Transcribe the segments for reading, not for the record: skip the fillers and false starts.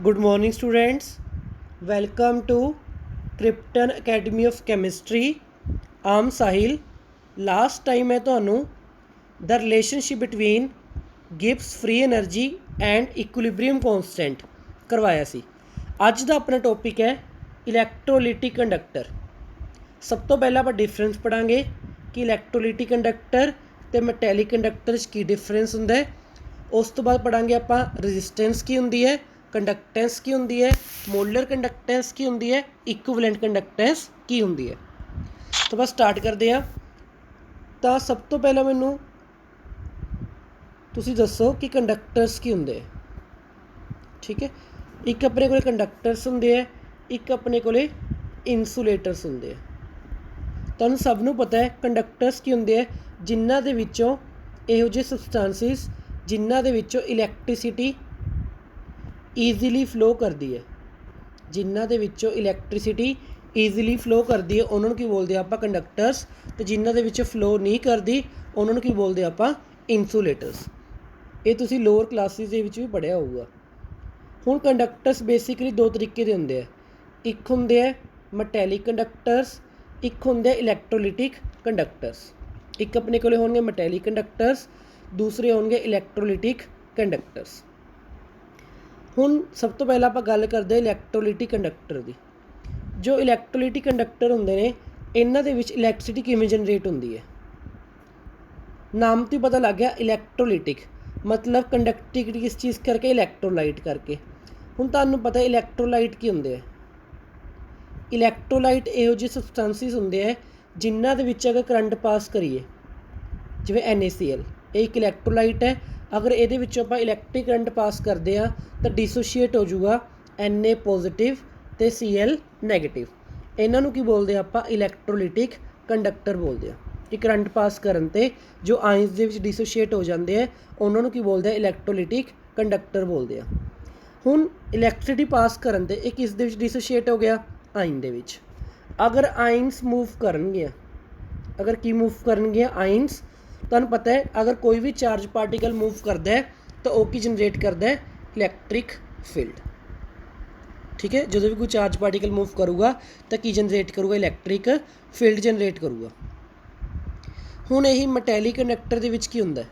Good morning, students. Welcome to Krypton Academy of Chemistry. I'm Sahil. Last time मैं ਤੁਹਾਨੂੰ the relationship between Gibbs free energy and equilibrium constant ਕਰਵਾਇਆ ਸੀ। ਅੱਜ ਦਾ ਆਪਣਾ topic ਹੈ ਇਲੈਕਟ੍ਰੋਲਾਈਟਿਕ conductor. ਸਭ ਤੋਂ ਪਹਿਲਾਂ ਆਪਾਂ ਡਿਫਰੈਂਸ ਪੜਾਂਗੇ ਕਿ ਇਲੈਕਟ੍ਰੋਲਾਈਟਿਕ ਕੰਡਕਟਰ ਤੇ ਮੈਟੈਲਿਕ ਕੰਡਕਟਰ 'ਚ ਕੀ ਡਿਫਰੈਂਸ ਹੁੰਦਾ ਹੈ। ਉਸ ਤੋਂ ਬਾਅਦ ਪੜਾਂਗੇ ਆਪਾਂ ਰੈਜ਼ਿਸਟੈਂਸ ਕੀ ਹੁੰਦੀ ਹੈ, ਕੰਡਕਟੈਂਸ ਕੀ ਹੁੰਦੀ ਹੈ, ਮੋਲਰ ਕੰਡਕਟੈਂਸ ਕੀ ਹੁੰਦੀ ਹੈ, ਇਕੁਇਵਲੈਂਟ ਕੰਡਕਟੈਂਸ ਕੀ ਹੁੰਦੀ ਹੈ। ਤਾਂ ਬਸ ਸਟਾਰਟ ਕਰਦੇ ਹਾਂ। ਤਾਂ ਸਭ ਤੋਂ ਪਹਿਲਾਂ ਮੈਨੂੰ ਤੁਸੀਂ ਦੱਸੋ ਕਿ ਕੰਡਕਟਰਸ ਕੀ ਹੁੰਦੇ ਹੈ। ਠੀਕ ਹੈ, ਇੱਕ ਆਪਣੇ ਕੋਲੇ ਕੰਡਕਟਰਸ ਹੁੰਦੇ ਹੈ, ਇੱਕ ਆਪਣੇ ਕੋਲੇ ਇਨਸੂਲੇਟਰਸ ਹੁੰਦੇ ਹੈ। ਤੁਹਾਨੂੰ ਸਭ ਨੂੰ ਪਤਾ ਹੈ ਕੰਡਕਟਰਸ ਕੀ ਹੁੰਦੇ ਹੈ, ਜਿਨ੍ਹਾਂ ਦੇ ਵਿੱਚੋਂ ਇਹੋ ਜਿਹੇ ਸਬਸਟੈਂਸਿਸ ਜਿਨ੍ਹਾਂ ਦੇ ਵਿੱਚੋਂ ਇਲੈਕਟ੍ਰੀਸਿਟੀ ਈਜ਼ੀਲੀ ਫਲੋ ਕਰਦੀ ਹੈ, ਜਿਨ੍ਹਾਂ ਦੇ ਵਿੱਚੋਂ ਇਲੈਕਟ੍ਰੀਸਿਟੀ ਈਜ਼ੀਲੀ ਫਲੋ ਕਰਦੀ ਹੈ ਉਹਨਾਂ ਨੂੰ ਕੀ ਬੋਲਦੇ ਆ ਆਪਾਂ ਕੰਡਕਟਰਸ, ਅਤੇ ਜਿਨ੍ਹਾਂ ਦੇ ਵਿੱਚੋਂ ਫਲੋ ਨਹੀਂ ਕਰਦੀ ਉਹਨਾਂ ਨੂੰ ਕੀ ਬੋਲਦੇ ਆਪਾਂ ਇਨਸੂਲੇਟਰਸ। ਇਹ ਤੁਸੀਂ ਲੋਅਰ ਕਲਾਸਿਸ ਦੇ ਵਿੱਚ ਵੀ ਪੜ੍ਹਿਆ ਹੋਊਗਾ। ਹੁਣ ਕੰਡਕਟਰਸ ਬੇਸਿਕਲੀ ਦੋ ਤਰੀਕੇ ਦੇ ਹੁੰਦੇ ਆ, ਇੱਕ ਹੁੰਦੇ ਹੈ ਮੈਟੈਲਿਕ ਕੰਡਕਟਰਸ, ਇੱਕ ਹੁੰਦੇ ਇਲੈਕਟ੍ਰੋਲਾਈਟਿਕ ਕੰਡਕਟਰਸ। ਇੱਕ ਆਪਣੇ ਕੋਲ ਹੋਣਗੇ ਮੈਟੈਲਿਕ ਕੰਡਕਟਰਸ, ਦੂਸਰੇ ਹੋਣਗੇ ਇਲੈਕਟ੍ਰੋਲਾਈਟਿਕ ਕੰਡਕਟਰਸ। ਹੁਣ ਸਭ ਤੋਂ ਪਹਿਲਾਂ ਆਪਾਂ ਗੱਲ ਕਰਦੇ ਹਾਂ ਇਲੈਕਟ੍ਰੋਲਾਈਟਿਕ ਕੰਡਕਟਰ ਦੀ। ਜੋ ਇਲੈਕਟ੍ਰੋਲਾਈਟਿਕ ਕੰਡਕਟਰ ਹੁੰਦੇ ਨੇ ਇਹਨਾਂ ਦੇ ਵਿੱਚ ਇਲੈਕਟ੍ਰੀਸਿਟੀ ਕਿਵੇਂ ਜਨਰੇਟ ਹੁੰਦੀ ਹੈ। ਨਾਮ ਤੋਂ ਹੀ ਪਤਾ ਲੱਗ ਗਿਆ ਇਲੈਕਟ੍ਰੋਲਾਈਟਿਕ ਮਤਲਬ ਕੰਡਕਟਿਵਿਟੀ ਕਿਸ ਚੀਜ਼ ਕਰਕੇ, ਇਲੈਕਟ੍ਰੋਲਾਈਟ ਕਰਕੇ। ਹੁਣ ਤੁਹਾਨੂੰ ਪਤਾ ਇਲੈਕਟ੍ਰੋਲਾਈਟ ਕੀ ਹੁੰਦੇ ਆ। ਇਲੈਕਟ੍ਰੋਲਾਈਟ ਇਹੋ ਜਿਹੇ ਸਬਸਟੈਂਸਿਸ ਹੁੰਦੇ ਆ ਜਿਨ੍ਹਾਂ ਦੇ ਵਿੱਚ ਅਗਰ ਕਰੰਟ ਪਾਸ ਕਰੀਏ, ਜਿਵੇਂ NaCl, ਇਹ ਇੱਕ ਇਲੈਕਟ੍ਰੋਲਾਈਟ ਹੈ। ਅਗਰ ਇਹਦੇ ਵਿੱਚੋਂ ਆਪਾਂ ਇਲੈਕਟ੍ਰਿਕ ਕਰੰਟ ਪਾਸ ਕਰਦੇ ਹਾਂ ਤਾਂ ਡਿਸੋਸ਼ੀਏਟ ਹੋ ਜਾਊਗਾ Na ਪੋਜ਼ੀਟਿਵ ਅਤੇ Cl ਨੈਗੇਟਿਵ। ਇਹਨਾਂ ਨੂੰ ਕੀ ਬੋਲਦੇ ਆ ਆਪਾਂ ਇਲੈਕਟ੍ਰੋਲਾਈਟਿਕ ਕੰਡਕਟਰ ਬੋਲਦੇ ਆ। ਕਿ ਕਰੰਟ ਪਾਸ ਕਰਨ 'ਤੇ ਜੋ ਆਇਨਸ ਦੇ ਵਿੱਚ ਡਿਸੋਸ਼ੀਏਟ ਹੋ ਜਾਂਦੇ ਆ ਉਹਨਾਂ ਨੂੰ ਕੀ ਬੋਲਦੇ ਆ ਇਲੈਕਟ੍ਰੋਲਾਈਟਿਕ ਕੰਡਕਟਰ ਬੋਲਦੇ ਆ। ਹੁਣ ਇਲੈਕਟ੍ਰੀਸਿਟੀ ਪਾਸ ਕਰਨ 'ਤੇ ਇਹ ਕਿਸ ਦੇ ਵਿੱਚ ਡਿਸੋਸ਼ੀਏਟ ਹੋ ਗਿਆ, ਆਇਨ ਦੇ ਵਿੱਚ। ਅਗਰ ਆਇਨਸ ਮੂਵ ਕਰਨਗੀਆਂ, ਅਗਰ ਕੀ ਮੂਵ ਕਰਨਗੀਆਂ ਆਇਨਸ, ਤੁਹਾਨੂੰ ਪਤਾ ਹੈ ਅਗਰ ਕੋਈ ਵੀ ਚਾਰਜ ਪਾਰਟੀਕਲ ਮੂਵ ਕਰਦਾ ਹੈ ਤਾਂ ਉਹ ਕੀ ਜਨਰੇਟ ਕਰਦਾ ਹੈ, ਇਲੈਕਟ੍ਰਿਕ ਫੀਲਡ। ਠੀਕ ਹੈ, ਜਦੋਂ ਵੀ ਕੋਈ ਚਾਰਜ ਪਾਰਟੀਕਲ ਮੂਵ ਕਰੂਗਾ ਤਾਂ ਕੀ ਜਨਰੇਟ ਕਰੂਗਾ, ਇਲੈਕਟ੍ਰਿਕ ਫੀਲਡ ਜਨਰੇਟ ਕਰੂਗਾ। ਹੁਣ ਇਹੀ ਮੈਟੈਲਿਕ ਕੰਡਕਟਰ ਦੇ ਵਿੱਚ ਕੀ ਹੁੰਦਾ,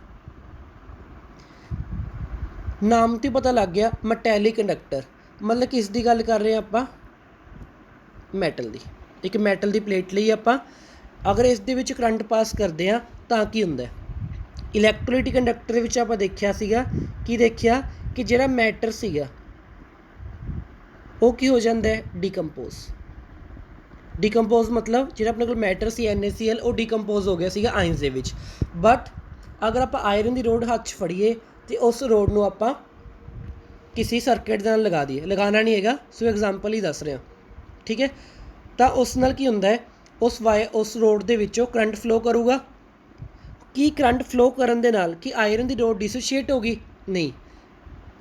ਨਾਮ ਤੋਂ ਪਤਾ ਲੱਗ ਗਿਆ ਮੈਟੈਲਿਕ ਕੰਡਕਟਰ ਮਤਲਬ ਕਿਸ ਦੀ ਗੱਲ ਕਰ ਰਹੇ ਹਾਂ ਆਪਾਂ, ਮੈਟਲ ਦੀ। ਇੱਕ ਮੈਟਲ ਦੀ ਪਲੇਟ ਲਈ ਆਪਾਂ ਅਗਰ ਇਸ ਦੇ ਵਿੱਚ ਕਰੰਟ ਪਾਸ ਕਰਦੇ ਹਾਂ ਤਾਂ ਕੀ ਹੁੰਦਾ। ਇਲੈਕਟ੍ਰੋਲਾਈਟਿਕ ਕੰਡਕਟਰ ਦੇ ਵਿੱਚ ਆਪਾਂ ਦੇਖਿਆ ਸੀਗਾ, ਕੀ ਦੇਖਿਆ ਕਿ ਜਿਹੜਾ ਮੈਟਰ ਸੀਗਾ ਉਹ ਕੀ ਹੋ ਜਾਂਦਾ ਹੈ, ਡੀਕੰਪੋਜ਼ ਮਤਲਬ ਜਿਹੜਾ ਆਪਣੇ ਕੋਲ ਮੈਟਰ ਸੀ NaCl ਉਹ ਡੀਕੰਪੋਜ਼ ਹੋ ਗਿਆ ਸੀਗਾ ਆਇਨਸ ਦੇ ਵਿੱਚ। ਬਟ ਅਗਰ ਆਪਾਂ ਆਇਰਨ ਦੀ ਰੋਡ ਹੱਥ 'ਚ ਫੜੀਏ ਅਤੇ ਉਸ ਰੋਡ ਨੂੰ ਆਪਾਂ ਕਿਸੇ ਸਰਕਿਟ ਦੇ ਨਾਲ ਲਗਾ ਦਈਏ, ਲਗਾਉਣਾ ਨਹੀਂ ਹੈਗਾ ਸੋ ਐਗਜ਼ਾਮਪਲ ਹੀ ਦੱਸ ਰਿਹਾ। ਠੀਕ ਹੈ, ਤਾਂ ਉਸ ਨਾਲ ਕੀ ਹੁੰਦਾ ਹੈ, ਉਸ ਰੋਡ ਦੇ ਵਿੱਚੋਂ ਕਰੰਟ ਫਲੋ ਕਰੂਗਾ। ਕੀ ਕਰੰਟ ਫਲੋ ਕਰਨ ਦੇ ਨਾਲ ਕੀ ਆਇਰਨ ਦੀ ਰੋਡ ਡਿਸੋਸ਼ੀਏਟ ਹੋ ਗਈ, ਨਹੀਂ।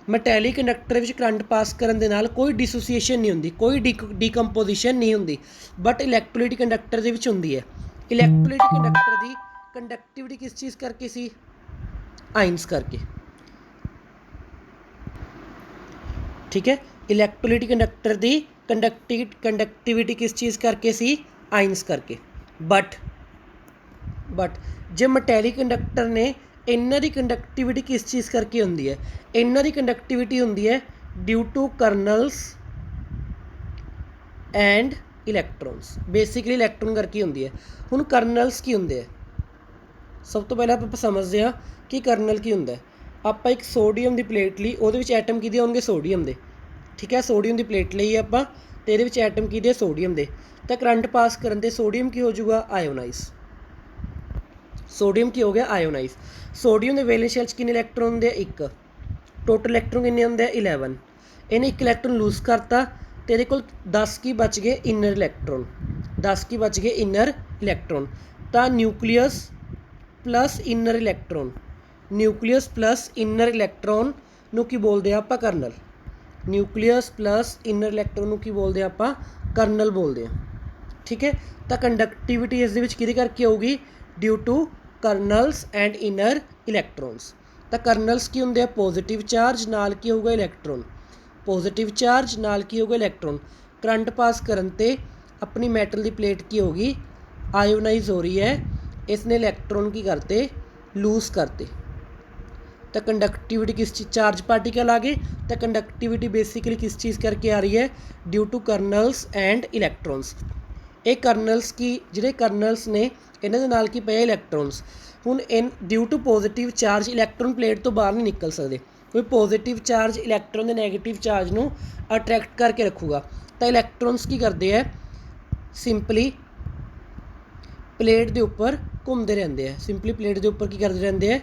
ਮੈਟੈਲਿਕ ਕੰਡਕਟਰ ਵਿੱਚ ਕਰੰਟ ਪਾਸ ਕਰਨ ਦੇ ਨਾਲ ਕੋਈ ਡਿਸੋਸੀਏਸ਼ਨ ਨਹੀਂ ਹੁੰਦੀ, ਕੋਈ ਡੀਕੰਪੋਜੀਸ਼ਨ ਨਹੀਂ ਹੁੰਦੀ, ਬਟ ਇਲੈਕਟ੍ਰੋਲਾਈਟਿਕ ਕੰਡਕਟਰ ਦੇ ਵਿੱਚ ਹੁੰਦੀ ਹੈ। ਇਲੈਕਟ੍ਰੋਲਾਈਟਿਕ ਕੰਡਕਟਰ ਦੀ ਕੰਡਕਟਿਵਿਟੀ ਕਿਸ ਚੀਜ਼ ਕਰਕੇ ਸੀ, ਆਇਨਸ ਕਰਕੇ। ਠੀਕ ਹੈ, ਇਲੈਕਟ੍ਰੋਲਾਈਟਿਕ ਕੰਡਕਟਰ ਦੀ ਕੰਡਕਟਿਵਿਟੀ ਕਿਸ ਚੀਜ਼ ਕਰਕੇ ਸੀ, ਆਇਨਸ ਕਰਕੇ। ਬਟ ਜੇ ਮੈਟੈਲਿਕ ਕੰਡਕਟਰ ਨੇ ਇਹਨਾਂ ਦੀ ਕੰਡਕਟਿਵਿਟੀ ਕਿਸ ਚੀਜ਼ ਕਰਕੇ ਹੁੰਦੀ ਹੈ, ਇਹਨਾਂ ਦੀ ਕੰਡਕਟਿਵਿਟੀ ਹੁੰਦੀ ਹੈ due to kernels and electrons. Basically electron ਕਰਕੇ ਹੁੰਦੀ ਹੈ। ਹੁਣ ਕਰਨਲਸ ਕੀ ਹੁੰਦੇ ਆ, ਸਭ ਤੋਂ ਪਹਿਲਾਂ ਆਪਾਂ ਸਮਝਦੇ ਹਾਂ ਕਿ ਕਰਨਲ ਕੀ ਹੁੰਦਾ। ਆਪਾਂ ਇੱਕ ਸੋਡੀਅਮ ਦੀ ਪਲੇਟ ਲਈ ਉਹਦੇ ਵਿੱਚ ਐਟਮ ਕਿਹਦੇ ਹੋਣਗੇ, ਸੋਡੀਅਮ ਦੇ। ਠੀਕ ਹੈ, ਸੋਡੀਅਮ ਦੀ ਪਲੇਟ ਲਈ ਆਪਾਂ ਅਤੇ ਇਹਦੇ ਵਿੱਚ ਐਟਮ ਕਿਹਦੇ, ਸੋਡੀਅਮ ਦੇ। ਤਾਂ ਕਰੰਟ ਪਾਸ ਕਰਨ 'ਤੇ ਸੋਡੀਅਮ ਕੀ ਹੋ ਜਾਊਗਾ, ਆਇਓਨਾਈਜ਼। ਸੋਡੀਅਮ ਕੀ ਹੋ ਗਿਆ, ਆਇਓਨਾਈਜ਼। ਸੋਡੀਅਮ ਦੇ ਵੈਲੈਂਸ ਸ਼ੈਲ 'ਚ ਕਿੰਨੇ ਇਲੈਕਟ੍ਰੋਨ ਹੁੰਦੇ ਆ, ਇੱਕ। ਟੋਟਲ ਇਲੈਕਟ੍ਰੋਨ ਕਿੰਨੇ ਹੁੰਦੇ ਆ, 11। ਇਹਨੇ ਇੱਕ ਇਲੈਕਟ੍ਰੋਨ ਲੂਜ਼ ਕਰਤਾ ਅਤੇ ਇਹਦੇ ਕੋਲ 10 ਕੀ ਬਚ ਗਏ, ਇਨਰ ਇਲੈਕਟ੍ਰੋਨ। 10 ਕੀ ਬਚ ਗਏ, ਇਨਰ ਇਲੈਕਟ੍ਰੋਨ। ਤਾਂ nucleus plus inner electron, nucleus plus inner electron ਨੂੰ ਕੀ ਬੋਲਦੇ ਆ ਆਪਾਂ, kernel. Nucleus plus inner electron ਨੂੰ ਕੀ ਬੋਲਦੇ ਆ ਆਪਾਂ, ਕਰਨਲ ਬੋਲਦੇ ਹਾਂ। ਠੀਕ ਹੈ, ਤਾਂ ਕੰਡਕਟਿਵਿਟੀ ਇਸ ਦੇ ਵਿੱਚ ਕਿਹਦੇ ਕਰਕੇ ਹੋਊਗੀ, due to kernels and inner electrons. ਤਾਂ ਕਰਨਲਸ ਕੀ ਹੁੰਦੇ ਆ, ਪੋਜ਼ੀਟਿਵ ਚਾਰਜ ਨਾਲ ਕੀ ਹੋਊਗਾ, ਇਲੈਕਟ੍ਰੋਨ। ਪੋਜ਼ਿਟਿਵ ਚਾਰਜ, ਨਾਲ ਕੀ ਹੋਊਗਾ ਇਲੈਕਟ੍ਰੋਨ। ਕਰੰਟ ਪਾਸ ਕਰਨ ਤੇ ਆਪਣੀ ਮੈਟਲ ਦੀ ਪਲੇਟ ਕੀ ਹੋਗੀ, ਆਇਓਨਾਈਜ਼ ਹੋ ਰਹੀ ਹੈ, ਇਸਨੇ ਇਲੈਕਟ੍ਰੋਨ ਕੀ ਕਰਤੇ, ਲੂਜ਼ ਕਰਤੇ। ਤਾਂ ਕੰਡਕਟਿविटी किस चीज़, चार्ज पार्टिकल आ गए। तो कंडक्टिविटी बेसिकली किस चीज़ करके आ रही है, ड्यू टू करनल्स एंड इलैक्ट्रॉन्स। ये करनल्स की ਜਿਹੜੇ ਕਰਨल्स ਨੇ ਇਹਨਾਂ ਦੇ ਨਾਲ ਕੀ ਪਏ ਇਲੈਕਟ੍ਰॉन्स। ਹੁਣ due to positive charge electron plate तो बाहर नहीं निकल सकते, कोई पॉजिटिव चार्ज इलैक्ट्रॉन के नैगेटिव चार्ज ਨੂੰ अट्रैक्ट करके रखूगा। तो इलैक्ट्रॉन्स की करते हैं, ਸਿੰਪਲੀ प्लेट के उपर घूमते रहते हैं, ਸਿੰਪਲੀ प्लेट के उपर की करते रहते हैं,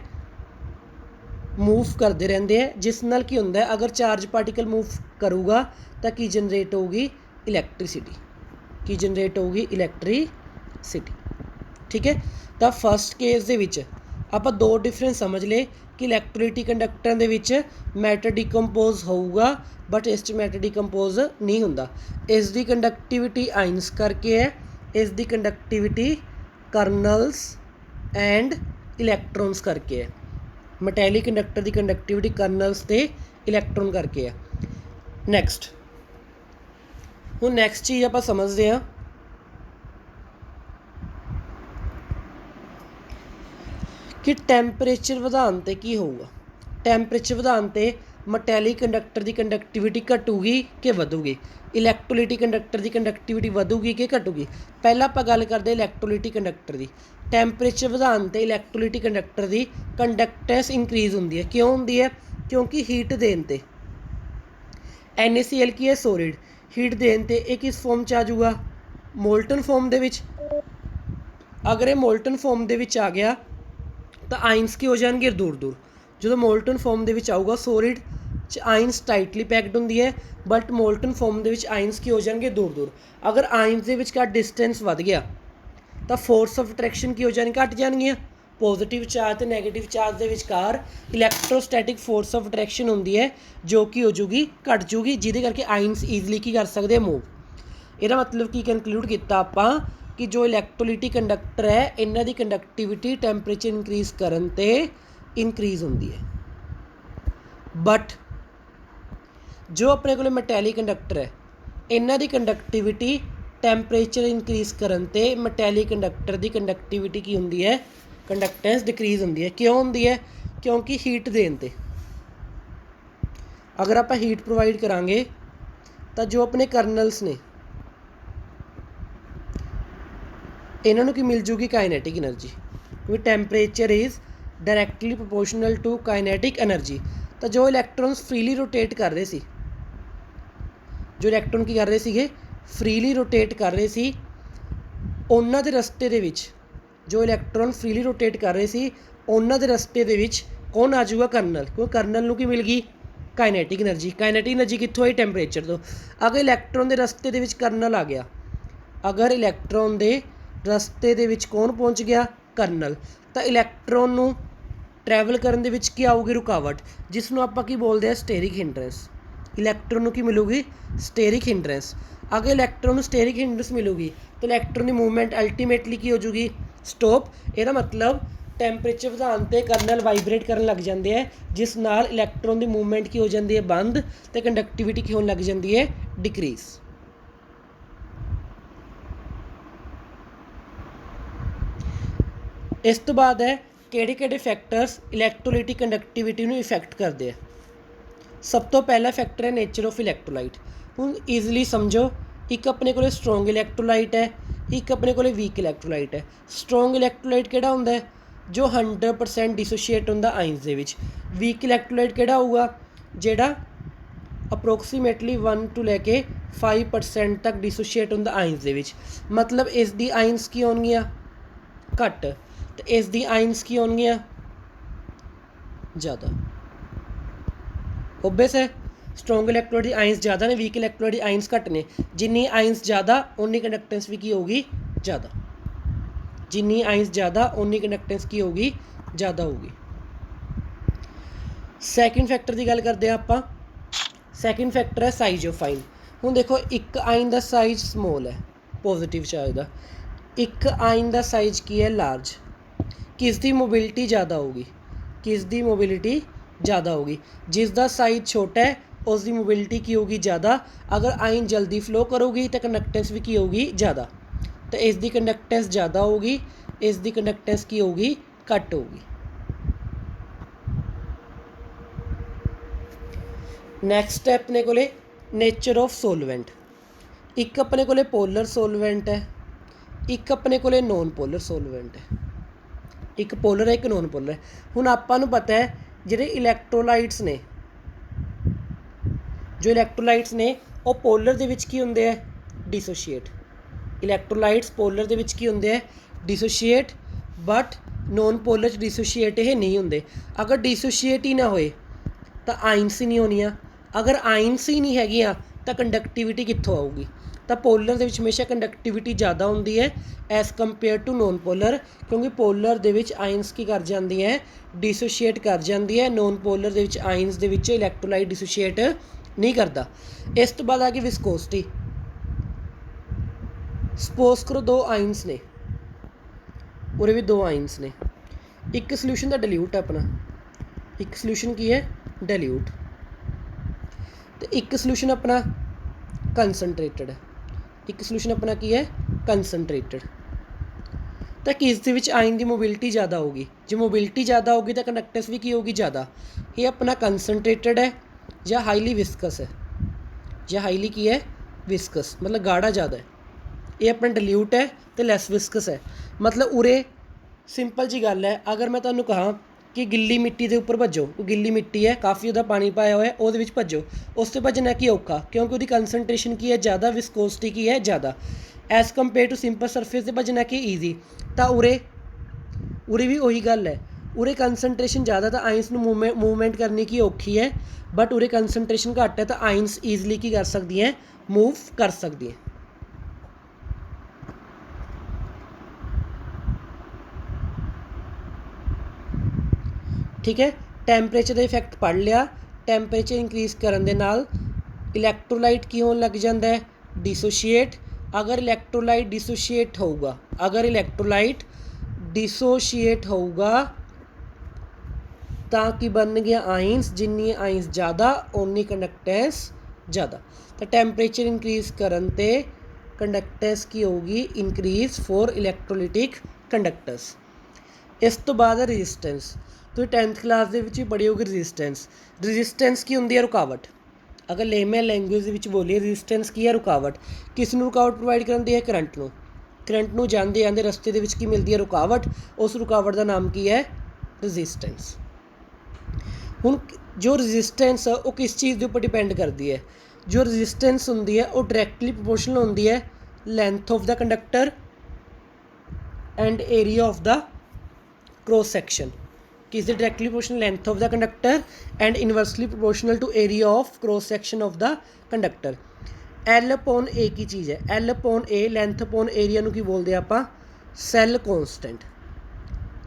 मूव करते रहते हैं, जिस नाल की होंदा है, अगर चार्ज पार्टिकल मूव करूगा तो की जनरेट होगी, इलैक्ट्रिसिटी। की जनरेट होगी, इलैक्ट्रिसिटी। ठीक है। तो फस्ट केस दे विच आपां दो डिफरेंस समझ ले कि इलैक्ट्रोलिटिक कंडक्टर दे विच मैटर डिकंपोज होऊगा, बट इस मैटर डिकंपोज नहीं हुंदा। इस दी कंडक्टिविटी आइंस करके है, इस दी कंडक्टिविटी कर्नल्स एंड इलैक्ट्रॉन्स करके है। मैटैलिक कंडक्टर की कंडक्टिविटी कर्नल्स ते इलैक्ट्रॉन करके है। नैक्सट हुण नैक्सट चीज़ आप समझते हैं कि टैंपरेचर वधाउण ते की होऊगा। टैंपरेचर वधाउण ते मैटैलिक कंडक्टर की कंडक्टिविटी घटूगी कि वधूगी, इलैक्ट्रोलिटिक कंडक्टर की कंडक्टिविटी वधूगी कि घटूगी। पहला आपां गल करदे इलैक्ट्रोलिटिक कंडक्टर की। टैंपरेचर वधाउण ते इलैक्ट्रोलिटिक कंडक्टर की कंडक्टेंस इंक्रीज़ होंदी है। क्यों होंदी है, क्योंकि हीट देण ते NaCl की है सोलिड, हीट देण ते ये किस फॉर्म च आ जाऊगा, मोल्टन फॉर्म दे विच। अगर ये मोल्टन फॉर्म दे विच आ गया तो आइंस की हो जाएंगे दूर दूर। जो मोल्टन फॉर्म दे विच आऊगा सोलिड च आइंस टाइटली पैक्ड होंदी है, but molten form they which ions की हो जाएंगे दूर दूर। अगर आइंस दे विच का डिस्टेंस वध गया तो फोर्स ऑफ अट्रैक्शन की हो जानी, घट जाएगियाँ। पॉजिटिव चार्ज तो नैगेटिव चार्ज के विचकार इलैक्ट्रोस्टैटिक फोर्स ऑफ अट्रैक्शन होंदी है, जो कि हो जूगी, घट जूगी, जिहदे करके आइंस ईजली की कर सकते मूव। ਇਹਦਾ मतलब की कंक्लूड किया आपां कि जो इलैक्ट्रोलिटिक कंडक्टर है, इन्हां दी कंडक्टिविटी टैंपरेचर इंक्रीज़ करन ते इंक्रीज़ होंदी है। बट जो अपने को मैटैलिक कंडक्टर है, इन्हां दी कंडक्टिविटी टैंपरेचर इंक्रीज़ करन ते मैटैलिक कंडक्टर की कंडक्टिविटी की होंदी है, कंडक्टेंस डिक्रीज़ होंदी है। क्यों होंदी है, क्योंकि हीट देण ते अगर आप हीट प्रोवाइड करांगे तो जो अपने कर्नल्स ने इन्हों की मिल जूगी काइनैटिक एनर्जी, क्योंकि temperature is directly proportional to kinetic energy. तो जो इलैक्ट्रॉन्स फ्रीली रोटेट कर रहे सी, जो इलैक्ट्रॉन की कर रहे सीगे, फ्रीली रोटेट कर रहे सी, उन्हां दे रस्ते दे विच जो इलैक्ट्रॉन फ्रीली रोटेट कर रहे सी, उन्हां दे रस्ते दे विच कौन आ जाऊगा, कर्नल। क्योंकि कर्नल नूं की मिल गई, काइनैटिक एनर्जी। काइनैटिक एनर्जी कित्थों आई, टैंपरेचर तो। अगर इलैक्ट्रॉन के रस्ते दे विच कर्नल आ गया, अगर इलैक्ट्रॉन के रस्ते दे विच कौन पहुँच गया, कर्नल, तो इलैक्ट्रॉन नूं ट्रैवल करन दे विच की आऊगी, रुकावट, जिसनों आपां की बोलते हैं स्टेरिक हिंड्रेंस। इलैक्ट्रॉन नूं की मिलूगी, स्टेरिक हिंड्रेंस। अगर इलैक्ट्रॉन नूं स्टेरिक हिंड्रेंस मिलूगी तो इलैक्ट्रॉन की मूवमेंट अल्टीमेटली की हो जूगी, स्टॉप। ਇਹਦਾ मतलब टैंपरेचर ਵਧਾਉਣ ਤੇ कर्नल वाइब्रेट करन लग जाते हैं, जिस नाल इलैक्ट्रॉन की मूवमेंट की हो जाती है बंद, तो कंडक्टिविटी की होने लग जाती है डिक्रीज़। इस तो बाद है किहड़े फैक्टर्स इलैक्ट्रोलिटिक कंडक्टिविटी नूं इफैक्ट करते हैं। सब तो पहला फैक्टर है नेचर ऑफ इलैक्ट्रोलाइट। हुण ईजली समझो, एक अपने को स्ट्रोंग इलैक्ट्रोलाइट है, एक अपने को वीक इलैक्ट्रोलाइट है। स्ट्रोंग इलैक्ट्रोलाइट किहड़ा हुंदा है, जो 100% डिसोशीएट हुंदा आइंस दे विच। वीक इलैक्ट्रोलाइट किहड़ा होऊगा, जिहड़ा अप्रोक्सीमेटली 1 to लैके 5% तक डिसोशीएट हुंदा आइंस दे विच। मतलब इस दी आइंस की होणगियां घट, तो इस दी आइंस की होणगियां ज़्यादा। ओबवियस है, स्ट्रोंग इलैक्ट्रोलाइट दी आइंस ज़्यादा ने, वीक इलैक्ट्रोलाइट दी आइंस घट ने। जिन्नी आइंस ज़्यादा उन्नी कंडक्टेंस भी की होगी ज़्यादा, जिन्नी आइंस ज़्यादा उन्नी कंडक्टेंस की होगी ज़्यादा होगी। सैकेंड फैक्टर की गल करते हैं आपां। सैकेंड फैक्टर है साइज ऑफ आइन। हुण देखो, एक आइन का साइज स्मॉल है पॉजिटिव चार्ज का, एक आइन का साइज की है लार्ज। किस दी मोबिलिटी ज़्यादा होगी, किस दी मोबिलिटी ज़्यादा होगी, जिसका साइज छोटा है उसकी मोबिलिटी की होगी ज़्यादा। अगर आयन जल्दी फ्लो करूगी तो कंडक्टेंस भी की होगी ज़्यादा। तो इसकी कंडक्टेंस ज़्यादा होगी, इसकी कंडक्टेंस की होगी घट होगी। नैक्सट है अपने को नेचर ऑफ सोलवेंट। एक अपने को पोलर सोलवेंट है, एक अपने को नॉन पोलर सोलवेंट है। एक पोलर है, एक नॉन पोलर है। हुण आपां नूं पता है जिहड़े इलैक्ट्रोलाइट्स ने, जो इलैक्ट्रोलाइट्स ने वो पोलर दे विच की हुंदे है, डिसोशिएट। इलैक्ट्रोलाइट्स पोलर दे विच की हुंदे है, डिसोशिएट। बट नॉन पोलर च डिसोशिएट ये नहीं हुंदे। अगर डिसोशिएट ही ना होए तो आइनस ही नहीं होनियां। अगर आइनस ही नहीं हैगियां तो कंडक्टिविटी कित्थों आऊगी? तो पोलर दे विच हमेशा कंडक्टिविटी ज़्यादा होंदी है as compare to non polar, क्योंकि पोलर दे विच आइनस की कर जाती है, डिसोशिएट कर जाती है। नॉन पोलर दे विच आइनस दे विच इलैक्ट्रोलाइट डिसोशिएट नहीं करता। इस तो बाद आ गई विस्कोसिटी। सपोज करो दो आइनस ने, उरे भी दो आइनस ने। एक सल्यूशन का डिल्यूट है अपना, एक सल्यूशन की है डिल्यूट, तो एक सल्यूशन अपना कंसनट्रेटेड है, एक सल्यूशन अपना की है कंसनट्रेटेड। तो किस दे विच आयन की मोबिलिटी ज़्यादा होगी? जो मोबिलिटी ज़्यादा होगी तो कंडक्टेंस भी की होगी ज़्यादा। ये अपना कंसनट्रेटेड है या हाईली विस्कस है, या हाईली की है विस्कस, मतलब गाढ़ा ज़्यादा है। ये अपना डिल्यूट है तो लैस विस्कस है। मतलब उरे सिंपल जी गल है, अगर मैं तुहानूं कहां कि गिल्ली मिट्टी के उपर भजो, गिल्ली मिट्टी है काफ़ी वह पानी पाया हुआ है, वो भजो, उस तो भजना की औखा, क्योंकि वो कंसनट्रेशन की है ज़्यादा, विस्कोसिटी की है ज़्यादा। As compare to simple surface से भजना की ईजी। तो उरे भी वही गल है, उरे कंसनट्रेशन ज़्यादा तो आइनस मूवमेंट करने की औखी है, बट उरे कंसनट्रेशन घट है तो आइनस ईजली की कर सकती हैं, मूव कर सकती हैं। ठीक है, टैंपरेचर का इफैक्ट पढ़ लिया। टैंपरेचर इंक्रीज़ करने दे नाल इलैक्ट्रोलाइट की होने लग जाता है, डिसोशिएट। अगर इलैक्ट्रोलाइट डिसोशिएट होगा, अगर इलैक्ट्रोलाइट डिसोशिएट होगा तो कि बन गया आइनस, जिन्नी आइनस ज़्यादा उन्नी कंडक्टेंस ज़्यादा। तो टैंपरेचर इंक्रीज़ करन ते कंडक्टेंस की होगी इंक्रीज़ फॉर इलैक्ट्रोलिटिक कंडक्टर्स। इस तो बाद है रजिस्टेंस। तो 10th क्लास के भी पढ़ी होगी रजिस्टेंस। रजिस्टेंस की होंगी है रुकावट। अगर लेमन लैंगुएज बोलीए रजिस्टेंस की है रुकावट। किस नूं रुकावट प्रोवाइड करती है? करंट नूं। करंट नूं जांदे आंदे रस्ते दे विच की मिलती है रुकावट, उस रुकावट का नाम की है रजिस्टेंस। हुण जो रजिस्टेंस है वो किस चीज़ के उपर डिपेंड करती है? जो रजिस्टेंस होंगी है वो डायरैक्टली प्रोपोर्शनल होंगी है length of the conductor and area of the cross section. किस directly proportional length of the conductor and inversely proportional to area of cross section of the conductor. L upon A की चीज़ है, L upon A length upon area की बोलते हैं आप cell constant.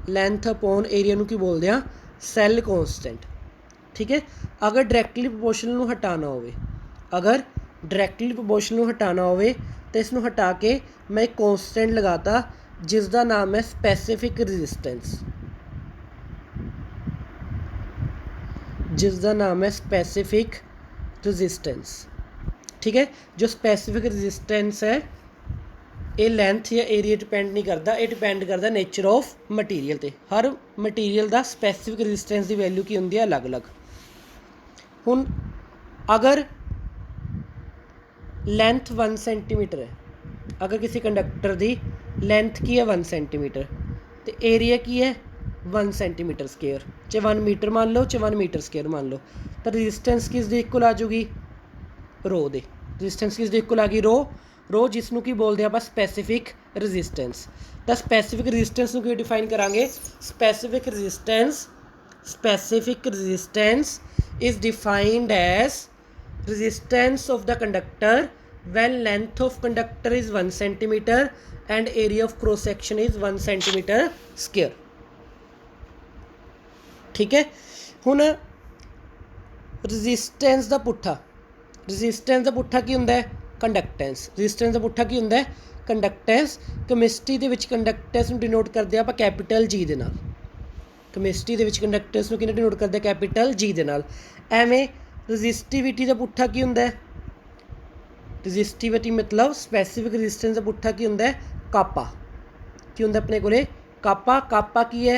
Length upon area की बोलते हैं सैल कॉन्सटेंट। ठीक है, अगर डायरैक्टली प्रोपोर्शनल हटाना हो, अगर डायरैक्टली प्रोपोर्शनल हटाना हो तो इसनों हटा के मैं एक कॉन्सटेंट लगाता जिसका नाम है स्पैसीफिक रजिस्टेंस, जिसका नाम है स्पैसीफिक रजिस्टेंस। ठीक है, जो स्पैसीफिक रजिस्टेंस है ये लेंथ या एरिया डिपेंड नहीं करता, ये डिपेंड करता नेचर ऑफ मटीरियल ते। हर मटीरियल का स्पैसीफिक रजिस्टेंस की वैल्यू की होंगी है अलग अलग। हुण अगर लेंथ 1 सेंटीमीटर है, अगर किसी कंडक्टर की लेंथ की है 1 सेंटीमीटर तो एरिया की है 1 सेंटीमीटर स्केयर, चाहे 1 मीटर मान लो चाहे 1 मीटर स्केयर मान लो, तो रजिस्टेंस किस दे इक्वल आ जाऊगी? रो दे। रजिस्टेंस किस दे इक्वल आ गई? रो जिसनों की बोलते हैं आप स्पैसीफिक रजिस्टेंस। तो स्पैसीफिक रजिस्टेंस को डिफाइन करांगे। Specific resistance is defined as resistance of the conductor when length of conductor is 1 centimeter and area of cross section is 1 centimeter square। ठीक है, हुण रजिस्टेंस का पुट्ठा, रजिस्टेंस का पुट्ठा की होंदा है? कंडक्टेंस। रजिस्टेंस का पुट्ठा की होंदा है? कंडक्टेंस। कैमिस्ट्री दे विच कंडक्टेंस नूं डिनोट करदे आपां कैपीटल जी दे नाल। कैमिस्ट्री दे विच कंडक्टेंस नूं किहने डिनोट करदे? कैपीटल जी दे नाल। एवें ਰਜਿਸਟਿविटी ਦਾ ਪੁੱਠਾ ਕੀ ਹੁੰਦਾ ਹੈ? ਰਜਿਸਟਿविटी मतलब स्पैसीफिक रजिस्टेंस ਦਾ ਪੁੱਠਾ ਕੀ ਹੁੰਦਾ ਹੈ? ਕਾਪਾ। ਕੀ ਹੁੰਦਾ ਆਪਣੇ ਕੋਲੇ? ਕਾਪਾ। ਕਾਪਾ ਕੀ ਹੈ?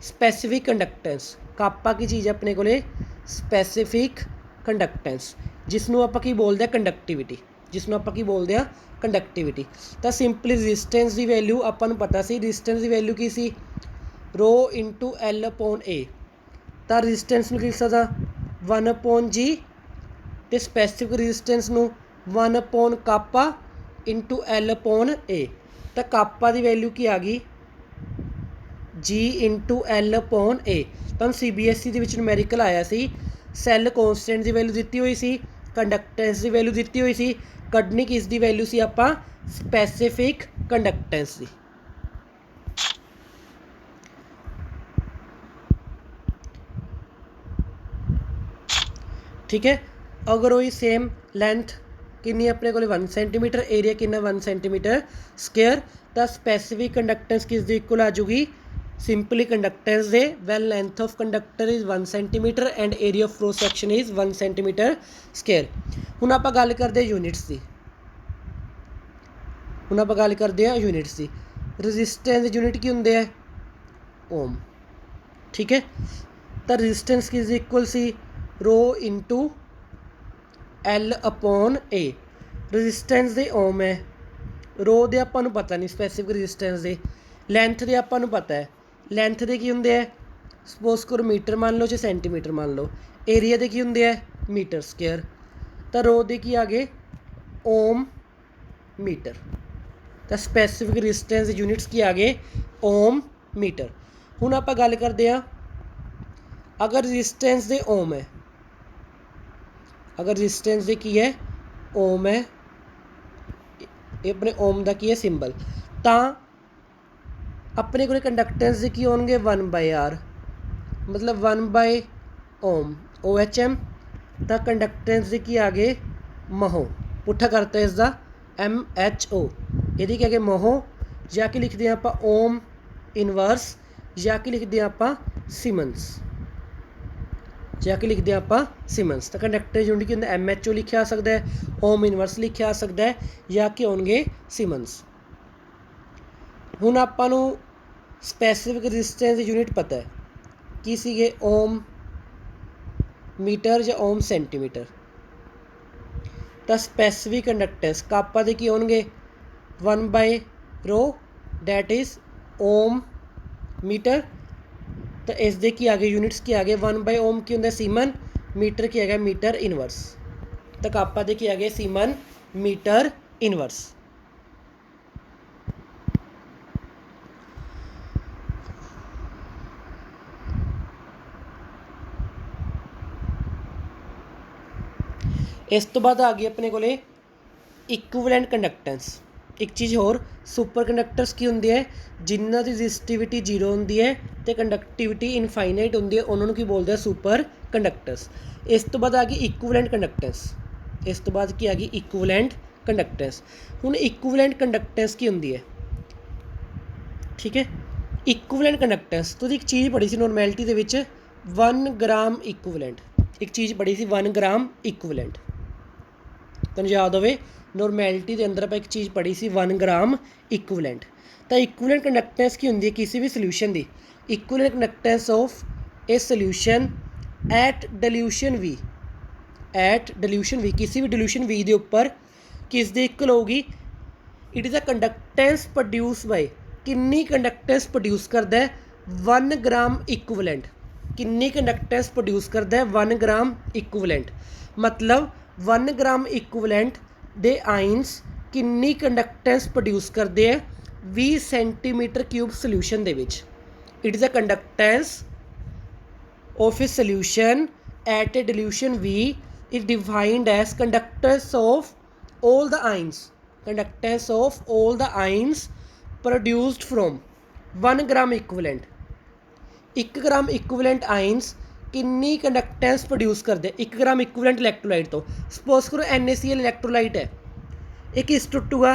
Specific conductance. ਕਾਪਾ ਕੀ ਚੀਜ਼ ਹੈ ਆਪਣੇ ਕੋਲੇ? स्पैसीफिक कंडक्टेंस, ਜਿਸ ਨੂੰ ਆਪਾਂ ਕੀ ਬੋਲਦੇ ਹਾਂ? ਕੰਡਕਟਿਵਿਟੀ। ਜਿਸ ਨੂੰ ਆਪਾਂ ਕੀ ਬੋਲਦੇ ਹਾਂ? ਕੰਡਕਟਿਵਿਟੀ। ਤਾਂ ਸਿੰਪਲੀ ਰਜਿਸਟੈਂਸ ਦੀ ਵੈਲਿਊ ਆਪਾਂ ਨੂੰ ਪਤਾ ਸੀ। ਰਜਿਸਟੈਂਸ ਦੀ ਵੈਲਿਊ ਕੀ ਸੀ? ਰੋ ਇੰਟੂ ਐਲ ਅਪੋਨ ਏ। ਤਾਂ ਰਜਿਸਟੈਂਸ ਨੂੰ ਕੀ ਲਿਖ ਸਕਦਾ? 1 ਅਪੋਨ ਜੀ, ਅਤੇ ਸਪੈਸੀਫਿਕ ਰਜਿਸਟੈਂਸ ਨੂੰ 1 ਅਪੋਨ ਕਾਪਾ ਇੰਟੂ ਐਲ ਅਪੋਨ ਏ। ਤਾਂ ਕਾਪਾ ਦੀ ਵੈਲਿਊ ਕੀ ਆ ਗਈ? ਜੀ ਇੰਟੂ ਐਲ ਅਪੋਨ ਏ। ਤੁਹਾਨੂੰ CBSE ਦੇ ਵਿੱਚ ਨੂਮੈਰੀਕਲ ਆਇਆ ਸੀ, ਸੈੱਲ ਕੌਂਸਟੈਂਟ ਦੀ ਵੈਲਿਊ ਦਿੱਤੀ ਹੋਈ ਸੀ, ਕੰਡਕਟੈਂਸ ਦੀ ਵੈਲਿਊ ਦਿੱਤੀ ਹੋਈ ਸੀ, ਕੱਢਣੀ ਕਿਸ ਦੀ ਵੈਲਿਊ ਸੀ ਆਪਾਂ? ਸਪੈਸੀਫਿਕ ਕੰਡਕਟੈਂਸ ਦੀ। ठीक है। अगर वही सेम लेंथ कितनी अपने को 1 सेंटीमीटर, एरिया कितना 1 सेंटीमीटर स्क्वेयर, तो स्पैसीफिक कंडक्टेंस किस दे इक्वल आ जाऊगी? सिंपली कंडक्टेंस दे वैल length of conductor is 1 centimetre and area of cross section is 1 centimetre square. हुण आपां गल करदे यूनिट्स की। हुण आपां गल करदे आ यूनिट्स की। रजिस्टेंस यूनिट की हुंदे है? ओम। ठीक है। तो रजिस्टेंस किस इक्वल सी? रो इंटू एल अपॉन ए। रजिस्टेंस दे ओम है, रो दे आपां नूं पता नहीं, स्पैसीफिक रजिस्टेंस दे लेंथ दे आपां नूं पता है। लेंथ दे की हुंदे है? सपोज करो मीटर मान लो चाहे सेंटीमीटर मान लो। एरिया दे की हुंदे है? Metre square. तो रो दे की आ गए? Ohm metre. तो स्पैसीफिक रजिस्टेंस यूनिट्स की आ गए? Ohm metre. हुण आपां गल करदे आ, अगर रजिस्टेंस दे ओम है, अगर रजिस्टेंस दे की है? ओम है, ये अपने ओम का की है सिंबल, तो अपने को कंडक्टेंस की होंगे 1/r, मतलब 1 ओम OHM। तो कंडक्टेंस की आ गए? महो। पुट्ठा करता है इसका MHO। यदि क्या गए? महो। या कि लिखते हैं आप ओम इनवर्स, या कि लिखते हैं आप सीमेंस, जाके लिखते हैं आप सीमेंस। तो कंडक्टर यूनिट की अंदर MHO लिखा आ सकता है, ओम इनवर्स लिखा आ सकता है, या कि होंगे सीमेंस। हुण आपां नूं स्पैसीफिक रजिस्टेंस यूनिट पता है की सीगे? ओम मीटर या ओम सेंटीमीटर। तो स्पैसीफिक कंडक्टेंस कापा दे की होंगे? 1/रो, डैट इज ओम मीटर। तो इस दे की आ गए? यूनिट्स की आ गए? 1/ओम की होंगे? सीमन। मीटर की आ गया? Metre inverse. तो कापा दे की आ गए? Siemens metre inverse. इस तो बाद आ गई अपने को इक्विवेलेंट कंडक्टेंस। एक चीज़ होर, सुपर कंडक्टर्स की होंगे है? जिन्हों की रजिस्टिविटी 0 होंगी है तो कंडक्टिविटी इनफाइनाइट होंगी है, उन्होंने की बोलते हैं सुपर कंडक्टर्स। इस तो बाद आ गई इक्विवेलेंट कंडक्टेंस। इस तो बाद की आ गई? Equivalent conductance. हुण इक्विवेलेंट कंडक्टेंस की होंगी है? ठीक है। इक्विवेलेंट कंडक्टेंस तो एक चीज़ पढ़ी सी नॉर्मैलिटी दे विच 1 ग्राम इक्विवेलेंट। एक चीज़ पढ़ी सी 1 ग्राम इक्विवेलेंट, तुहानूं याद होवे नॉर्मैलिटी के अंदर आप एक चीज़ पढ़ी सी 1 ग्राम इक्विवेलेंट। तो इक्विवेलेंट कंडक्टेंस की होंगी है किसी भी सोल्यूशन की? Equivalent conductance of a solution at dilution V, at dilution V, किसी भी डिल्यूशन V के उपर किस दे इक्वल होगी? It is a conductance produce by, किन्नी कंडक्टेंस प्रोड्यूस करता है? 1 ग्राम इक्विवेलेंट। किन्नी कंडक्टेंस प्रोड्यूस करता है? 1 ग्राम इक्विवेलेंट। मतलब 1 ग्राम इक्विवेलेंट दे आइंस किन्नी कंडक्टेंस प्रोड्यूस करते हैं? 20 सेंटीमीटर क्यूब सोल्यूशन दे विच। It is a conductance of a solution at a dilution V is defined as conductance of all the ions, conductance of all the ions produced from 1 gram equivalent. 1 gram equivalent ions किन्नी conductance produce करते? 1 gram equivalent electrolyte तो suppose करो NaCl electrolyte है, एक किस टुटूगा?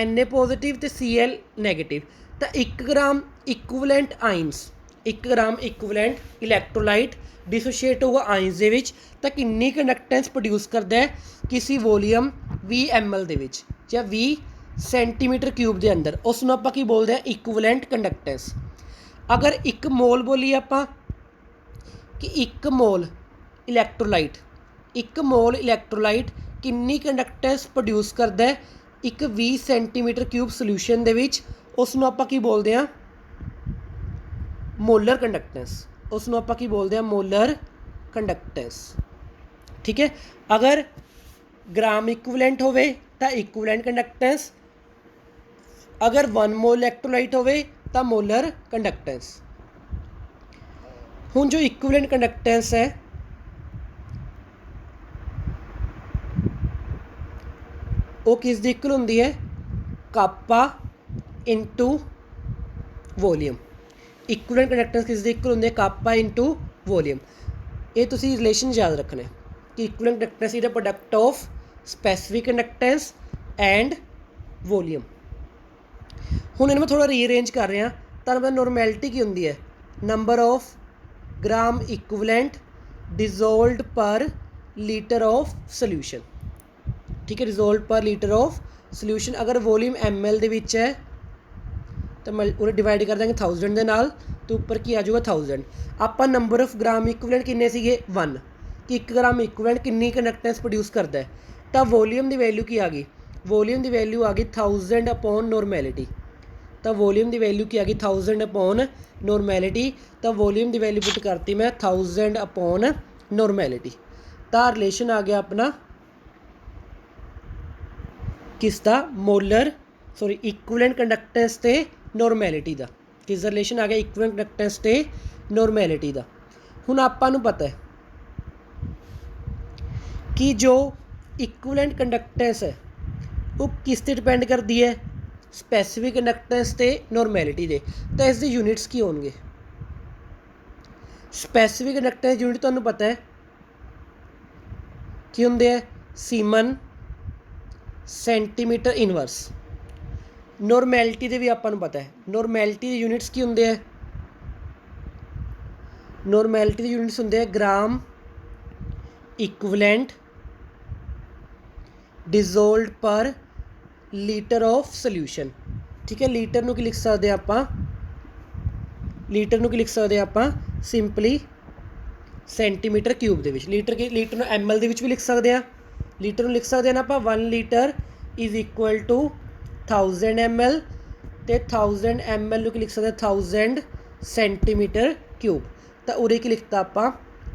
Na positive तो Cl negative. तो 1 gram equivalent ions 1 gram equivalent electrolyte dissociate होगा आइंस ਦੇ ਵਿੱਚ ਤਾਂ ਕਿੰਨੀ ਕੰਡਕਟੈਂਸ ਪ੍ਰੋਡਿਊਸ ਕਰਦਾ ਹੈ ਕਿਸੇ ਵੋਲੀਅਮ 20 ml ਦੇ ਵਿੱਚ ਜਾਂ 20 ਸੈਂਟੀਮੀਟਰ ਕਿਊਬ ਦੇ ਅੰਦਰ, ਉਸ ਨੂੰ ਆਪਾਂ ਕੀ ਬੋਲਦੇ ਹਾਂ ਇਕੁਇਵਲੈਂਟ ਕੰਡਕਟੈਂਸ। ਅਗਰ 1 ਮੋਲ ਬੋਲੀਏ ਆਪਾਂ ਕਿ 1 ਮੋਲ ਇਲੈਕਟ੍ਰੋਲਾਈਟ, 1 ਮੋਲ ਇਲੈਕਟ੍ਰੋਲਾਈਟ ਕਿੰਨੀ ਕੰਡਕਟੈਂਸ ਪ੍ਰੋਡਿਊਸ ਕਰਦਾ ਹੈ ਇੱਕ 20 ਸੈਂਟੀਮੀਟਰ ਕਿਊਬ ਸੋਲਿਊਸ਼ਨ ਦੇ ਵਿੱਚ, ਉਸ ਨੂੰ ਆਪਾਂ ਕੀ ਬੋਲਦੇ ਹਾਂ ਮੋਲਰ ਕੰਡਕਟੈਂਸ। ਉਸ ਨੂੰ ਆਪਾਂ ਕੀ ਬੋਲਦੇ ਹਾਂ ਮੋਲਰ ਕੰਡਕਟੈਂਸ। ਠੀਕ ਹੈ, ਅਗਰ ਗ੍ਰਾਮ ਇਕੁਇਵਲੈਂਟ ਹੋਵੇ ਤਾਂ ਇਕੁਇਵਲੈਂਟ ਕੰਡਕਟੈਂਸ, ਅਗਰ 1 ਮੋਲ ਇਲੈਕਟ੍ਰੋਲਾਈਟ ਹੋਵੇ ਤਾਂ ਮੋਲਰ ਕੰਡਕਟੈਂਸ। ਹੁਣ ਜੋ ਇਕੁਇਵਲੈਂਟ ਕੰਡਕਟੈਂਸ ਹੈ ਉਹ ਕਿਸ ਦੀ ਇਕੁਅਲ ਹੁੰਦੀ ਹੈ ਕਾਪਾ ਇਨਟੂ ਵੋਲੀਅਮ। ਇਕੁਇਵਲੈਂਟ ਕੰਡਕਟੈਂਸ ਕਿਸ ਦੀ ਇਕੁਅਲ ਹੁੰਦੀ ਹੈ ਕਾਪਾ ਇਨਟੂ ਵੋਲੀਅਮ। ਇਹ ਤੁਸੀਂ ਰਿਲੇਸ਼ਨ ਯਾਦ ਰੱਖਣੇ ਕਿ equivalent conductance is the product of specific conductance and volume. ਹੁਣ ਇਹਨੂੰ ਮੈਂ ਥੋੜ੍ਹਾ ਰੀਅਰੇਂਜ ਕਰ ਰਿਹਾ, ਤੁਹਾਨੂੰ ਪਤਾ ਨੋਰਮੈਲਿਟੀ ਕੀ ਹੁੰਦੀ ਹੈ ਨੰਬਰ ਆਫ ਗ੍ਰਾਮ ਇਕੁਇਵਲੈਂਟ ਡਿਜ਼ੋਲਵਡ ਪਰ ਲੀਟਰ ਆਫ ਸੋਲਿਊਸ਼ਨ। ਠੀਕ ਹੈ, ਡਿਜ਼ੋਲਵਡ ਪਰ ਲੀਟਰ ਆਫ ਸੋਲਿਊਸ਼ਨ। ਅਗਰ ਵੋਲੀਅਮ ml ਦੇ ਵਿੱਚ ਹੈ ਤਾਂ ਉਹਨੇ ਡਿਵਾਈਡ ਕਰ ਦਾਂਗੇ 1000 ਦੇ ਨਾਲ, ਤੇ ਉੱਪਰ ਕੀ ਆ ਜਾਊਗਾ 1000। ਆਪਾਂ ਨੰਬਰ ਆਫ ਗ੍ਰਾਮ ਇਕੁਇਵਲੈਂਟ ਕਿੰਨੇ ਸੀਗੇ 1, ਕਿ 1 ਗ੍ਰਾਮ ਇਕੁਇਵਲੈਂਟ ਕਿੰਨੀ ਕੰਡਕਟੈਂਸ ਪ੍ਰੋਡਿਊਸ ਕਰਦਾ ਹੈ, ਤਾਂ ਵੋਲੀਅਮ ਦੀ ਵੈਲਿਊ ਕੀ ਆ ਗਈ, ਵੋਲੀਅਮ ਦੀ ਵੈਲਿਊ ਆ ਗਈ 1000 ਅਪੋਨ ਨੋਰਮੈਲਿਟੀ। ਤਾਂ ਵੋਲੀਅਮ ਦੀ ਵੈਲਿਊ ਕੀ ਆ ਗਈ 1000 ਅਪੋਨ ਨੋਰਮੈਲਿਟੀ, ਤਾਂ ਵੋਲੀਅਮ ਦੀ ਵੈਲਿਊ ਪੁੱਟ ਕਰਤੀ ਮੈਂ 1000 ਅਪੋਨ ਨੋਰਮੈਲਿਟੀ। ਤਾਂ ਰਿਲੇਸ਼ਨ ਆ ਗਿਆ ਆਪਣਾ ਕਿਸ ਦਾ ਇਕੁਇਵਲੈਂਟ ਕੰਡਕਟੈਂਸ ਤੇ ਨੋਰਮੈਲਿਟੀ ਦਾ। ਕਿਸ ਦਾ ਰਿਲੇਸ਼ਨ ਆ ਗਿਆ ਇਕੁਇਵਲੈਂਟ ਕੰਡਕਟੈਂਸ ਤੇ ਨੋਰਮੈਲਿਟੀ ਦਾ। ਹੁਣ ਆਪਾਂ ਨੂੰ ਪਤਾ ਹੈ ਕਿ ਜੋ ਇਕੁਇਵਲੈਂਟ ਕੰਡਕਟੈਂਸ ਹੈ ਉਹ ਕਿਸ ਤੇ ਡਿਪੈਂਡ ਕਰਦੀ ਹੈ ਸਪੈਸੀਫਿਕ ਕੰਡਕਟੈਂਸ ਤੇ ਨੋਰਮੈਲਿਟੀ ਦੇ। ਤਾਂ ਇਸ ਦੇ ਯੂਨਿਟਸ ਕੀ ਹੋਣਗੇ, ਸਪੈਸੀਫਿਕ ਕੰਡਕਟੈਂਸ ਯੂਨਿਟ ਤੁਹਾਨੂੰ ਪਤਾ ਹੈ ਕੀ ਹੁੰਦੇ ਹੈ ਸੀਮਨ ਸੈਂਟੀਮੀਟਰ ਇਨਵਰਸ। ਨੋਰਮੈਲਿਟੀ ਦੇ ਵੀ ਆਪਾਂ ਨੂੰ ਪਤਾ ਹੈ ਨੋਰਮੈਲਿਟੀ ਦੇ ਯੂਨਿਟਸ ਕੀ ਹੁੰਦੇ ਹੈ, ਨੋਰਮੈਲਿਟੀ ਦੇ ਯੂਨਿਟਸ ਹੁੰਦੇ ਹੈ ਗ੍ਰਾਮ ਇਕੁਇਵਲੈਂਟ ਡਿਜ਼ੋਲਵਡ ਪਰ ਲੀਟਰ ਆਫ ਸੋਲਿਊਸ਼ਨ। ਠੀਕ ਹੈ, ਲੀਟਰ ਨੂੰ ਕੀ ਲਿਖ ਸਕਦੇ ਆਪਾਂ, ਲੀਟਰ ਨੂੰ ਕੀ ਲਿਖ ਸਕਦੇ ਆਪਾਂ ਸਿੰਪਲੀ ਸੈਂਟੀਮੀਟਰ ਕਿਊਬ ਦੇ ਵਿੱਚ। ਲੀਟਰ ਨੂੰ ml ਦੇ ਵਿੱਚ ਵੀ ਲਿਖ ਸਕਦੇ ਹਾਂ, ਲੀਟਰ ਨੂੰ ਲਿਖ ਸਕਦੇ ਹਾਂ ਨਾ ਆਪਾਂ 1 litre is equal to 1000 ml, ਅਤੇ 1000 ml ਨੂੰ ਕੀ ਲਿਖ ਸਕਦੇ 1000 ਸੈਂਟੀਮੀਟਰ ਕਿਊਬ। ਤਾਂ ਉਰੇ ਕੀ ਲਿਖਤਾ ਆਪਾਂ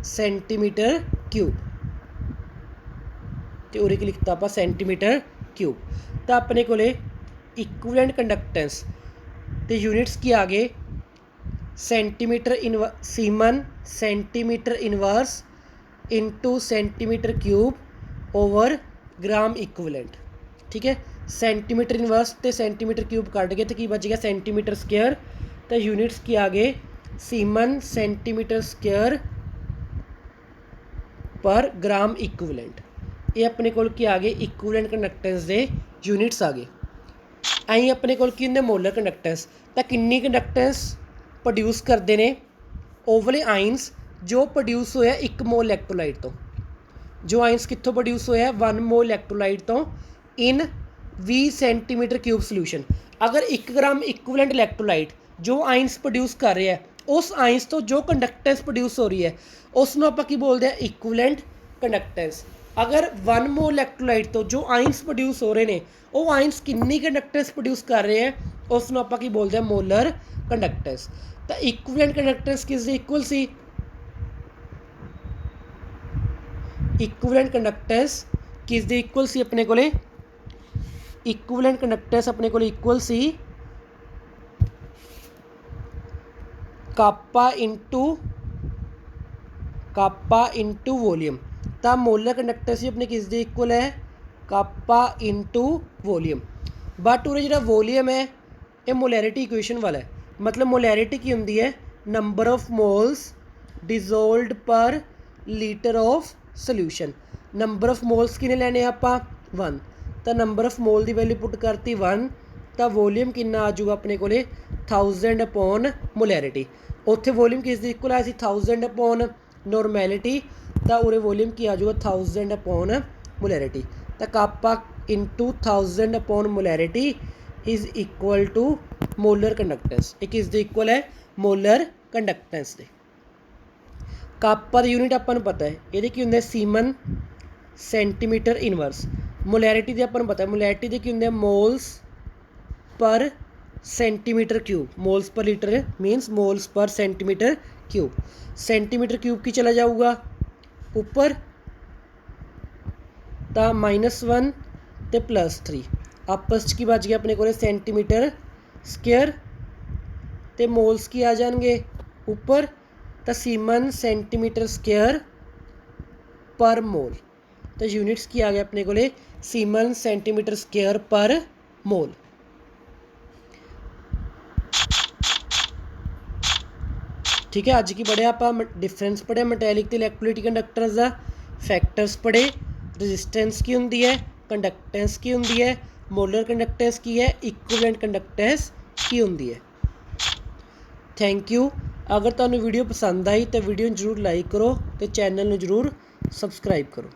ਸੈਂਟੀਮੀਟਰ ਕਿਊਬ, ਅਤੇ ਉਰੇ ਕੀ ਲਿਖਤਾ ਆਪਾਂ ਸੈਂਟੀਮੀਟਰ ਕਿਊਬ। ਤਾਂ ਆਪਣੇ ਕੋਲੇ ਇਕੁਇਵਲੈਂਟ ਕੰਡਕਟੈਂਸ ਤੇ ਯੂਨਿਟਸ ਕੀ ਆ ਗਏ centimetre siemens centimetre inverse into centimetre cube over gram equivalent. ਠੀਕ ਹੈ, ਸੈਂਟੀਮੀਟਰ ਇਨਵਰਸ ਤੇ ਸੈਂਟੀਮੀਟਰ ਕਿਊਬ ਕੱਢ ਗਏ, ਤੇ ਕੀ ਬਚ ਗਿਆ ਸੈਂਟੀਮੀਟਰ ਸਕੁਅਰ। ਤਾਂ ਯੂਨਿਟਸ ਕੀ ਆ ਗਏ siemens centimetre square per gram equivalent. ਇਹ ਆਪਣੇ ਕੋਲ ਕੀ ਆ ਗਏ ਇਕੁਇਵਲੈਂਟ ਕੰਡਕਟੈਂਸ ਦੇ ਯੂਨਿਟਸ ਆ ਗਏ। ਐਂ ਆਪਣੇ ਕੋਲ ਕੀ ਹੁੰਦੇ ਮੋਲਰ ਕੰਡਕਟੈਂਸ, ਤਾਂ ਕਿੰਨੀ ਕੰਡਕਟੈਂਸ ਪ੍ਰੋਡਿਊਸ ਕਰਦੇ ਨੇ ਉਹ ਵਾਲੇ ਆਇਨਸ ਜੋ ਪ੍ਰੋਡਿਊਸ ਹੋਇਆ 1 ਮੋਲ ਇਲੈਕਟ੍ਰੋਲਾਈਟ ਤੋਂ। ਜੋ ਆਇਨਸ ਕਿੱਥੋਂ ਪ੍ਰੋਡਿਊਸ ਹੋਇਆ 1 ਮੋਲ ਇਲੈਕਟ੍ਰੋਲਾਈਟ ਤੋਂ ਇਨ 20 ਸੈਂਟੀਮੀਟਰ ਕਿਊਬ ਸੋਲਿਊਸ਼ਨ। ਅਗਰ 1 ਗ੍ਰਾਮ ਇਕੁਇਵਲੈਂਟ ਇਲੈਕਟ੍ਰੋਲਾਈਟ ਜੋ ਆਇਨਸ ਪ੍ਰੋਡਿਊਸ ਕਰ ਰਿਹਾ ਹੈ ਉਸ ਆਇਨਸ ਤੋਂ ਜੋ ਕੰਡਕਟੈਂਸ ਪ੍ਰੋਡਿਊਸ ਹੋ ਰਹੀ ਹੈ ਉਸ ਨੂੰ ਆਪਾਂ ਕੀ ਬੋਲਦੇ ਹਾਂ ਇਕੁਇਵਲੈਂਟ ਕੰਡਕਟੈਂਸ। ਅਗਰ 1 ਮੋਲ ਇਲੈਕਟ੍ਰੋਲਾਈਟ ਤੋਂ ਜੋ ਆਇਨਸ ਪ੍ਰੋਡਿਊਸ ਹੋ ਰਹੇ ਨੇ ਉਹ ਆਇਨਸ ਕਿੰਨੀ ਕੰਡਕਟੈਂਸ ਪ੍ਰੋਡਿਊਸ ਕਰ ਰਹੇ ਹੈ ਉਸ ਨੂੰ ਆਪਾਂ ਕੀ ਬੋਲਦੇ ਹਾਂ ਮੋਲਰ ਕੰਡਕਟੈਂਸ। ਤਾਂ ਇਕੁਇਵਲੈਂਟ ਕੰਡਕਟੈਂਸ ਕਿਸ ਦੇ ਇਕੁਅਲ ਸੀ, ਇਕੁਇਵਲੈਂਟ ਕੰਡਕਟੈਂਸ ਕਿਸ ਦੇ ਇਕੁਅਲ ਸੀ ਆਪਣੇ ਕੋਲੇ, ਇਕੁਇਵਲੈਂਟ ਕੰਡਕਟੈਂਸ ਆਪਣੇ ਕੋਲ ਇਕੁਅਲ ਸੀ ਕਾਪਾ ਇਨਟੂ ਵੋਲੀਅਮ। ਤਾਂ ਮੋਲਰ ਕੰਡਕਟੈਂਸ ਵੀ ਆਪਣੇ ਕਿਸ ਦੇ ਇਕੁਅਲ ਹੈ ਕਾਪਾ ਇਨਟੂ ਵੋਲੀਅਮ। ਬਟ ਉਰੇ ਜਿਹੜਾ ਵੋਲੀਅਮ ਹੈ ਇਹ ਮੋਲੈਰਿਟੀ ਇਕੁਏਸ਼ਨ ਵਾਲਾ ਹੈ। ਮਤਲਬ ਮੋਲੈਰਿਟੀ ਕੀ ਹੁੰਦੀ ਹੈ ਨੰਬਰ ਆਫ ਮੋਲਸ ਡਿਜ਼ੋਲਵਡ ਪਰ litre of solution. Number of moles ਕਿੰਨੇ ਲੈਣੇ ਆਪਾਂ 1, ਤਾਂ number of mall the value ਪੁੱਟ ਕਰਤੀ 1, ਤਾਂ ਵੋਲੀਅਮ ਕਿੰਨਾ ਆ ਜਾਊਗਾ ਆਪਣੇ ਕੋਲੇ 1000 ਅਪੋਨ ਮੋਲੈਰਿਟੀ। ਉੱਥੇ ਵੋਲੀਅਮ ਕਿਸ ਦੀ ਇਕੁਅਲ ਆਇਆ ਸੀ 1000 ਅਪੋਨ ਨੋਰਮੈਲਿਟੀ, ਤਾਂ ਉਰੇ ਵੋਲੀਅਮ ਕੀ ਆ ਜਾਊਗਾ 1000 ਅਪੋਨ ਮੋਲੈਰਿਟੀ। ਤਾਂ kappa into 1000 upon molarity is equal to molar conductance. ਇਹ ਕਿਸ ਦੇ ਇਕੁਅਲ ਹੈ ਮੋਲਰ ਕੰਡਕਟੈਂਸ ਦੇ। ਕਾਪਾ ਦੀ ਯੂਨਿਟ ਆਪਾਂ ਨੂੰ ਪਤਾ ਹੈ, ਇਹਦੇ ਕੀ ਹੁੰਦੇ ਸੀਮਨ ਸੈਂਟੀਮੀਟਰ ਇਨਵਰਸ। ਮੋਲੈਰਿਟੀ ਦੇ ਆਪਾਂ ਨੂੰ ਪਤਾ ਹੈ, ਮੋਲੈਰਿਟੀ ਦੇ ਕੀ ਹੁੰਦੇ ਮੋਲਸ ਪਰ centimetre cube, moles per litre means moles per centimetre cube. Centimetre cube की चला जाऊगा ऊपर तो -1 तो +3 आपस की बच गया अपने को सेंटीमीटर स्क्वेयर तो मोल्स की आ जाएंगे ऊपर तो सीमन सेंटीमीटर स्क्वेयर पर मोल। तो यूनिट्स की आ गया अपने को सीमन सेंटीमीटर स्क्वेयर पर मोल। ठीक है, अज की पढ़े आप डिफरेंस पढ़े मैटेलिक तो इलैक्ट्रोलाइटिक कंडक्टर्स का, फैक्टर्स पढ़े, रजिस्टेंस की होंगी है, कंडक्टेंस की होंगी है, मोलर कंडक्टेंस की है, इक्विवेलेंट कंडक्टेंस की होंगी है। Thank you. अगर तुहानू वीडियो पसंद आई तो वीडियो जरूर लाइक करो तो चैनल में जरूर सबसक्राइब करो।